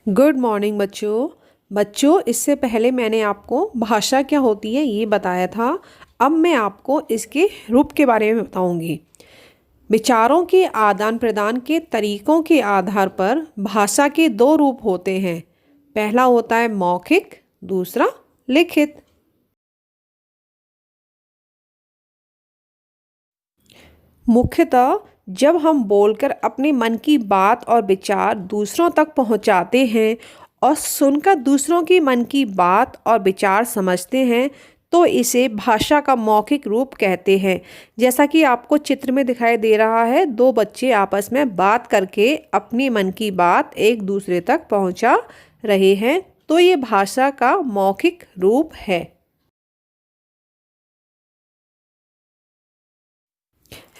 Good morning बच्चों इससे पहले मैंने आपको भाषा क्या होती है ये बताया था। अब मैं आपको इसके रूप के बारे में बताऊंगी। विचारों के आदान प्रदान के तरीकों के आधार पर भाषा के दो रूप होते हैं। पहला होता है मौखिक, दूसरा लिखित। मुख्यतः जब हम बोलकर अपने मन की बात और विचार दूसरों तक पहुंचाते हैं और सुनकर दूसरों की मन की बात और विचार समझते हैं तो इसे भाषा का मौखिक रूप कहते हैं। जैसा कि आपको चित्र में दिखाई दे रहा है, दो बच्चे आपस में बात करके अपनी मन की बात एक दूसरे तक पहुंचा रहे हैं, तो ये भाषा का मौखिक रूप है।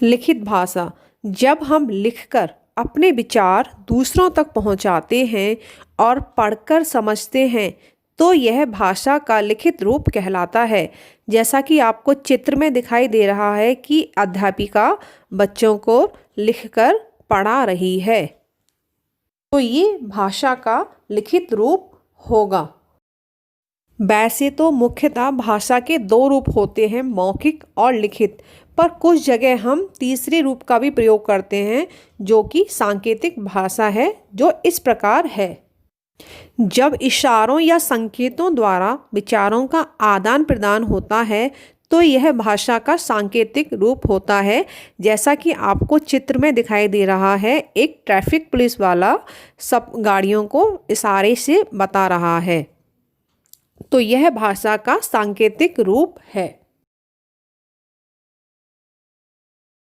लिखित भाषा, जब हम लिखकर अपने विचार दूसरों तक पहुंचाते हैं और पढ़कर समझते हैं तो यह भाषा का लिखित रूप कहलाता है। जैसा कि आपको चित्र में दिखाई दे रहा है कि अध्यापिका बच्चों को लिखकर पढ़ा रही है, तो ये भाषा का लिखित रूप होगा। वैसे तो मुख्यतः भाषा के दो रूप होते हैं, मौखिक और लिखित, पर कुछ जगह हम तीसरे रूप का भी प्रयोग करते हैं जो कि सांकेतिक भाषा है, जो इस प्रकार है। जब इशारों या संकेतों द्वारा विचारों का आदान प्रदान होता है तो यह भाषा का सांकेतिक रूप होता है। जैसा कि आपको चित्र में दिखाई दे रहा है, एक ट्रैफिक पुलिस वाला सब गाड़ियों को इशारे से बता रहा है, तो यह भाषा का सांकेतिक रूप है।